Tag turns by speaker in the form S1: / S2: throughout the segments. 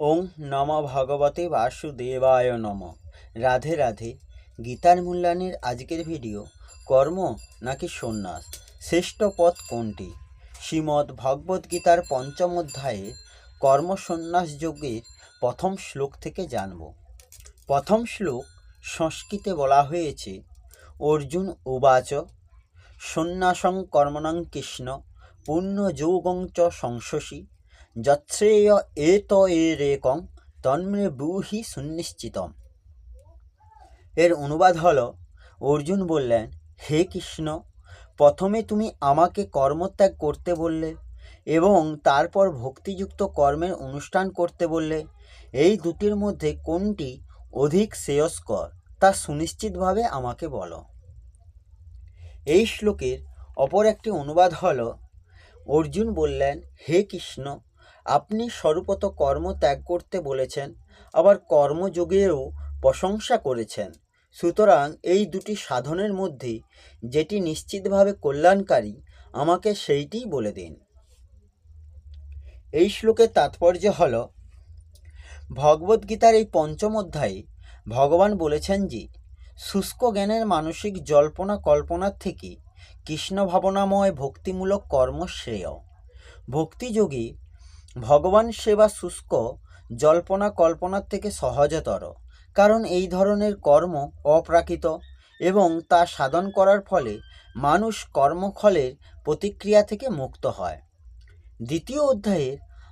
S1: ওং নম ভগবতে বাসুদেবায় নম। রাধে রাধে। গীতার মূল্যায়নের আজকের ভিডিও, কর্ম নাকি সন্ন্যাস, শ্রেষ্ঠ পথ কোনটি? শ্রীমদ্ ভগবদ্ গীতার পঞ্চম অধ্যায়ে কর্ম সন্ন্যাস যোগের প্রথম শ্লোক থেকে জানব। প্রথম শ্লোক সংস্কৃতে বলা হয়েছে, অর্জুন উবাচ সন্ন্যাসং কর্মণং কৃষ্ণ পুণ্যযোগং চ সংশসি যচ্ছেয় এত এরেকং তন্মে ব্রূহি সুনিশ্চিতম। এর অনুবাদ হল, অর্জুন বললেন, হে কৃষ্ণ, প্রথমে তুমি আমাকে কর্মত্যাগ করতে বললে এবং তারপর ভক্তিযুক্ত কর্মের অনুষ্ঠান করতে বললে। এই দুটির মধ্যে কোনটি অধিক শ্রেয়স্কর তা সুনিশ্চিতভাবে আমাকে বলো। এই শ্লোকের অপর একটি অনুবাদ হল, অর্জুন বললেন, হে কৃষ্ণ, আপনি স্বরূপত কর্ম ত্যাগ করতে বলেছেন, আবার কর্মযোগেরও প্রশংসা করেছেন। সুতরাং এই দুটি সাধনের মধ্যে যেটি নিশ্চিতভাবে কল্যাণকারী আমাকে সেইটিই বলে দিন। এই শ্লোকের তাৎপর্য হল, ভগবদ্গীতার এই পঞ্চম অধ্যায়ে ভগবান বলেছেন যে শুষ্ক জ্ঞানের মানসিক জল্পনা কল্পনার থেকে কৃষ্ণ ভাবনাময় ভক্তিমূলক কর্ম শ্রেয়। ভক্তিযোগী ভগবান সেবা শুষ্ক জল্পনা কল্পনার থেকে সহজতর, কারণ এই ধরনের কর্ম অপ্রাকৃত এবং তা সাধন করার ফলে মানুষ কর্মফলের প্রতিক্রিয়া থেকে মুক্ত হয়। দ্বিতীয় অধ্যায়ে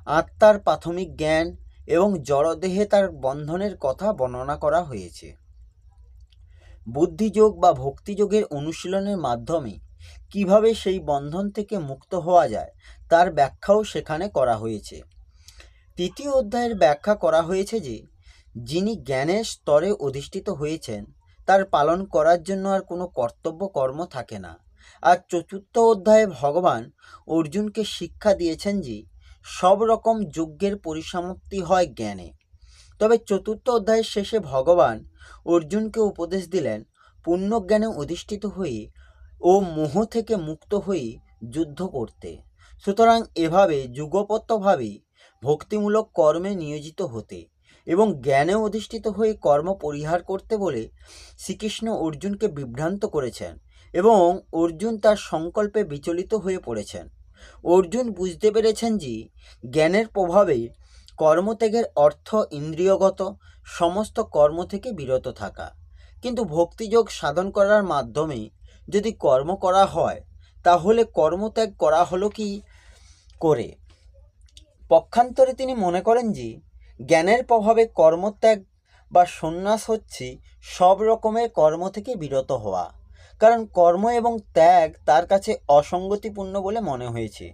S1: আত্মার প্রাথমিক জ্ঞান এবং জড়দেহে তার বন্ধনের কথা বর্ণনা করা হয়েছে। বুদ্ধিযোগ বা ভক্তিযোগের অনুশীলনের মাধ্যমে কিভাবে সেই বন্ধন থেকে মুক্ত হওয়া যায় তার ব্যাখ্যাও সেখানে করা হয়েছে। তৃতীয় অধ্যায়ের ব্যাখ্যা করা হয়েছে যে যিনি জ্ঞানের স্তরে অধিষ্ঠিত হয়েছেন তার পালন করার জন্য আর কোনো কর্তব্য কর্ম থাকে না। আর চতুর্থ অধ্যায়ে ভগবান অর্জুনকে শিক্ষা দিয়েছেন যে সব রকম যজ্ঞের পরিসমাপ্তি হয় জ্ঞানে। তবে চতুর্থ অধ্যায়ের শেষে ভগবান অর্জুনকে উপদেশ দিলেন পুণ্যজ্ঞানে অধিষ্ঠিত হয়ে ও মোহ থেকে মুক্ত হয়ে যুদ্ধ করতে। সুতরাং এভাবে যুগপৎভাবে ভক্তিমূলক কর্মে নিয়োজিত হতে এবং জ্ঞানে অধিষ্ঠিত হয়ে কর্ম পরিহার করতে বলে শ্রীকৃষ্ণ অর্জুনকে বিভ্রান্ত করেছেন এবং অর্জুন তার সংকল্পে বিচলিত হয়ে পড়েছেন। অর্জুন বুঝতে পেরেছেন যে জ্ঞানের প্রভাবে কর্মত্যাগের অর্থ ইন্দ্রিয়গত সমস্ত কর্ম থেকে বিরত থাকা, কিন্তু ভক্তিযোগ সাধন করার মাধ্যমে যদি কর্ম করা হয় তাহলে কর্মত্যাগ করা হলো কি করে? পক্ষান্তরে তিনি মনে করেন যে জ্ঞানের প্রভাবে কর্মত্যাগ বা সন্ন্যাস হচ্ছে সব রকমের কর্ম থেকে বিরত হওয়া, কারণ কর্ম এবং ত্যাগ তার কাছে অসঙ্গতিপূর্ণ বলে মনে হয়েছে।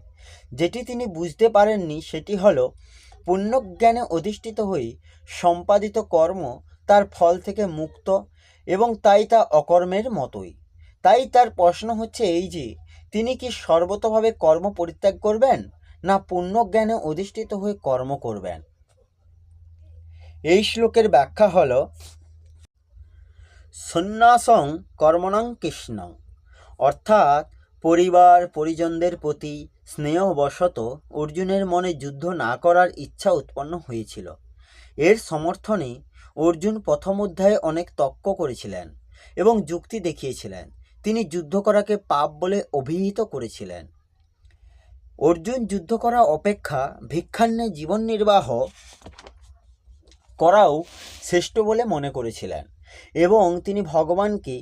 S1: যেটি তিনি বুঝতে পারেননি সেটি হলো পুণ্যজ্ঞানে অধিষ্ঠিত হয়ে সম্পাদিত কর্ম তার ফল থেকে মুক্ত এবং তাই তা অকর্মের মতোই। তাই তার প্রশ্ন হচ্ছে এই যে তিনি কি সর্বতভাবে কর্ম পরিত্যাগ করবেন না পুণ্যজ্ঞানে অধিষ্ঠিত হয়ে কর্ম করবেন। এই শ্লোকের ব্যাখ্যা হল, সন্ন্যাসং কর্মণং কৃষ্ণ, অর্থাৎ পরিবার পরিজনদের প্রতি স্নেহবশত অর্জুনের মনে যুদ্ধ না করার ইচ্ছা উৎপন্ন হয়েছিল। এর সমর্থনে অর্জুন প্রথম অধ্যায়ে অনেক তর্ক করেছিলেন এবং যুক্তি দেখিয়েছিলেন। তিনি যুদ্ধ করাকে পাপ বলে অভিহিত করেছিলেন। অর্জুন যুদ্ধ করা অপেক্ষা ভিক্ষান্নে জীবন নির্বাহ করাও শ্রেষ্ঠ বলে মনে করেছিলেন এবং তিনি ভগবানকে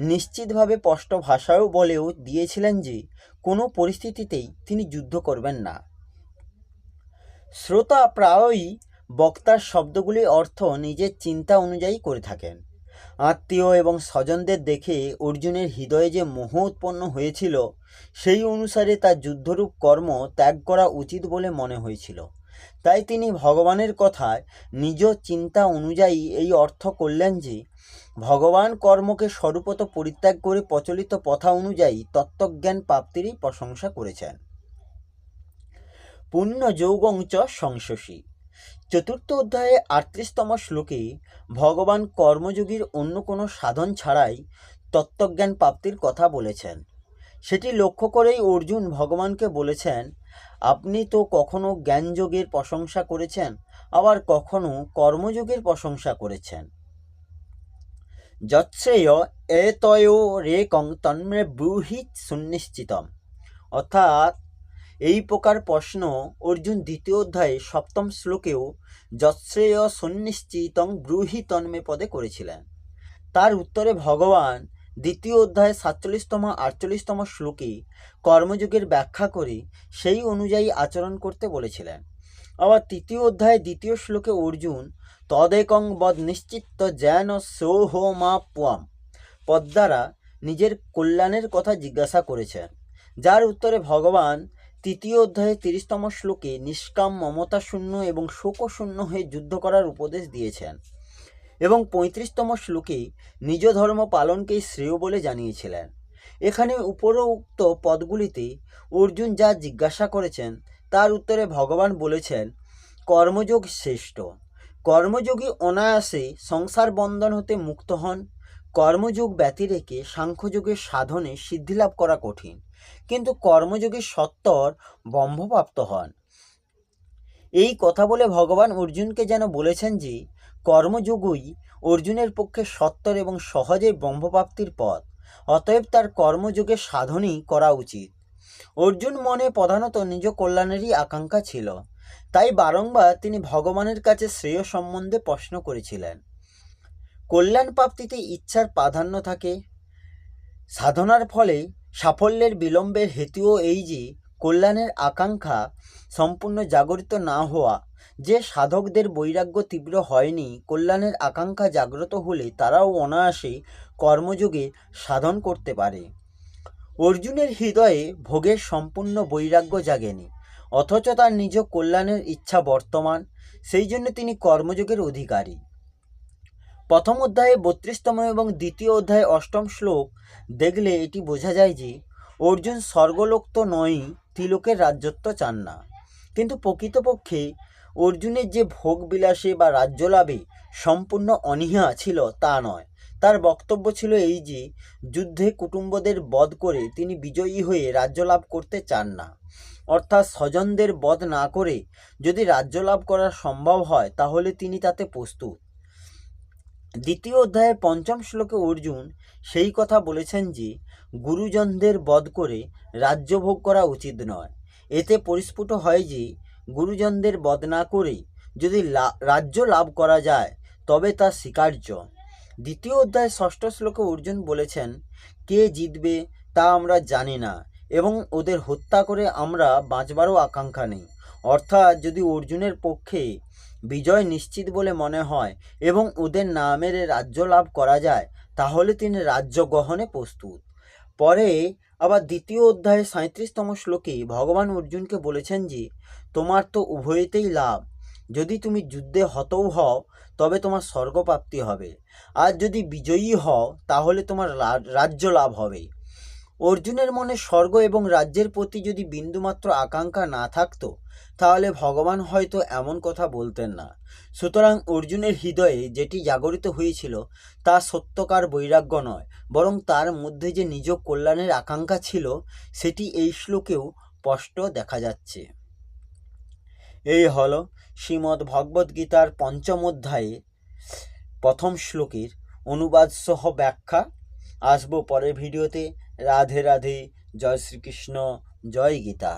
S1: নিশ্চিতভাবে স্পষ্ট ভাষায়ও বলেও দিয়েছিলেন যে কোনো পরিস্থিতিতেই তিনি যুদ্ধ করবেন না। শ্রোতা প্রায়ই বক্তার শব্দগুলির অর্থ নিজের চিন্তা অনুযায়ী করে থাকেন। আত্মীয় এবং স্বজনদের দেখে অর্জুনের হৃদয়ে যে মোহ উৎপন্ন হয়েছিল সেই অনুসারে তার যুদ্ধরূপ কর্ম ত্যাগ করা উচিত বলে মনে হয়েছিল। তাই তিনি ভগবানের কথায় নিজ চিন্তা অনুযায়ী এই অর্থ করলেন যে ভগবান কর্মকে স্বরূপত পরিত্যাগ করে প্রচলিত প্রথা অনুযায়ী তত্ত্বজ্ঞান প্রাপ্তিরই প্রশংসা করেছেন। পুণ্যযোগং চ সংশসি, চতুর্থ অধ্যায়ে 38তম শ্লোকে ভগবান কর্মযোগীর অন্য কোনো সাধন ছাড়াই তত্ত্বজ্ঞান প্রাপ্তির কথা বলেছেন। সেটি লক্ষ্য করেই অর্জুন ভগবানকে বলেছেন, আপনি তো কখনো জ্ঞানযোগের প্রশংসা করেছেন, আবার কখনো কর্মযোগের প্রশংসা করেছেন। যৎশ্রেয় এতয়ো রেকং তন্মে ব্রূহি সুনিশ্চিতম। অর্থাৎ এই প্রকার প্রশ্ন অর্জুন দ্বিতীয় অধ্যায়ে 7ম শ্লোকেও যৎশ্রেয় সুনিশ্চিতং ব্রূহি তন্মে পদে করেছিলেন। তার উত্তরে ভগবান দ্বিতীয় অধ্যায়ে 47তম 48তম শ্লোকে কর্মযোগের ব্যাখ্যা করে সেই অনুযায়ী আচরণ করতে বলেছিলেন। আবার তৃতীয় অধ্যায়ে 2য় শ্লোকে অর্জুন তদেকং বদ নিশ্চিত্ত জ্ঞান সোহমা পুয়াম পদ দ্বারা নিজের কল্যাণের কথা জিজ্ঞাসা করেছেন, যার উত্তরে ভগবান তৃতীয় অধ্যায়ে 30তম শ্লোকে নিষ্কাম, মমতা শূন্য এবং শোকশূন্য হয়ে যুদ্ধ করার উপদেশ দিয়েছেন এবং 35তম শ্লোকে নিজ ধর্ম পালনকেই শ্রেয় বলে জানিয়েছিলেন। এখানে উপরোক্ত পদগুলিতে অর্জুন যা জিজ্ঞাসা করেছেন তার উত্তরে ভগবান বলেছেন কর্মযোগ শ্রেষ্ঠ। কর্মযোগী অনায়াসে সংসার বন্ধন হতে মুক্ত হন। কর্মযোগ ব্যতিরেকে সাংখ্যযোগের সাধনে সিদ্ধিলাভ করা কঠিন, কিন্তু কর্মযোগী সত্বর ব্রহ্মপ্রাপ্ত হন। এই কথা বলে ভগবান অর্জুনকে যেন বলেছেন যে কর্মযোগই অর্জুনের পক্ষে সত্বর এবং সহজে ব্রহ্মপ্রাপ্তির পথ, অতএব তার কর্মযোগের সাধনই করা উচিত। অর্জুন মনে প্রধানত নিজ কল্যাণেরই আকাঙ্ক্ষা ছিল, তাই বারংবার তিনি ভগবানের কাছে শ্রেয় সম্বন্ধে প্রশ্ন করেছিলেন। কল্যাণ প্রাপ্তিতে ইচ্ছার প্রাধান্য থাকে। সাধনার ফলে সাফল্যের বিলম্বের হেতুও এই যে কল্যাণের আকাঙ্ক্ষা সম্পূর্ণ জাগরিত না হওয়া। যে সাধকদের বৈরাগ্য তীব্র হয়নি, কল্যাণের আকাঙ্ক্ষা জাগ্রত হলে তারাও অনায়াসে কর্মযোগে সাধন করতে পারে। অর্জুনের হৃদয়ে ভোগের সম্পূর্ণ বৈরাগ্য জাগেনি, অথচ তার নিজ কল্যাণের ইচ্ছা বর্তমান, সেই জন্য তিনি কর্মযোগের অধিকারী। প্রথম অধ্যায়ে 32তম এবং দ্বিতীয় অধ্যায়ে 8ম শ্লোক দেখলে এটি বোঝা যায় যে অর্জুন স্বর্গলোক তো নয়ই, ত্রিলোকের রাজ্যত্ব চান না। কিন্তু প্রকৃতপক্ষে অর্জুনের যে ভোগ বিলাসে বা রাজ্য লাভে সম্পূর্ণ অনীহা ছিল তা নয়। তার বক্তব্য ছিল এই যে যুদ্ধে কুটুম্বদের বধ করে তিনি বিজয়ী হয়ে রাজ্য লাভ করতে চান না। অর্থাৎ স্বজনদের বধ না করে যদি রাজ্য লাভ করা সম্ভব হয় তাহলে তিনি তাতে প্রস্তুত। দ্বিতীয় অধ্যায়ের 5ম শ্লোকে অর্জুন সেই কথা বলেছেন যে গুরুজনদের বধ করে রাজ্য ভোগ করা উচিত নয়। এতে পরিস্ফুট হয় যে গুরুজনদের বধ না করে যদি রাজ্য লাভ করা যায় তবে তা স্বীকার্য। দ্বিতীয় অধ্যায় 6ষ্ঠ শ্লোকে অর্জুন বলেছেন, কে জিতবে তা আমরা জানি না এবং ওদের হত্যা করে আমরা বাঁচবারও আকাঙ্ক্ষা নেই। অর্থাৎ যদি অর্জুনের পক্ষে বিজয় নিশ্চিত বলে মনে হয় এবং ওদের না মেরে রাজ্য লাভ করা যায় তাহলে তিনি রাজ্য গ্রহণে প্রস্তুত। পরে আবার দ্বিতীয় অধ্যায়ে 37তম শ্লোকে ভগবান অর্জুনকে বলেছেন যে তোমার তো উভয়তেই লাভ। যদি তুমি যুদ্ধে হতও হও তবে তোমার স্বর্গপ্রাপ্তি হবে, আর যদি বিজয়ী হও তাহলে তোমার রাজ্য লাভ হবে। অর্জুনের মনে স্বর্গ এবং রাজ্যের প্রতি যদি বিন্দুমাত্র আকাঙ্ক্ষা না থাকতো তাহলে ভগবান হয়তো এমন কথা বলতেন না। সুতরাং অর্জুনের হৃদয়ে যেটি জাগরিত হয়েছিল তা সত্যকার বৈরাগ্য নয়, বরং তার মধ্যে যে নিজ কল্যাণের আকাঙ্ক্ষা ছিল সেটি এই শ্লোকেও স্পষ্ট দেখা যাচ্ছে। এই হলো শ্রীমদ্ ভগবদ্গীতার 5ম অধ্যায়ে 1ম শ্লোকের অনুবাদ সহ ব্যাখ্যা। আসবো পরের ভিডিওতে। রাধে রাধে। জয় শ্রীকৃষ্ণ। জয় গীতা।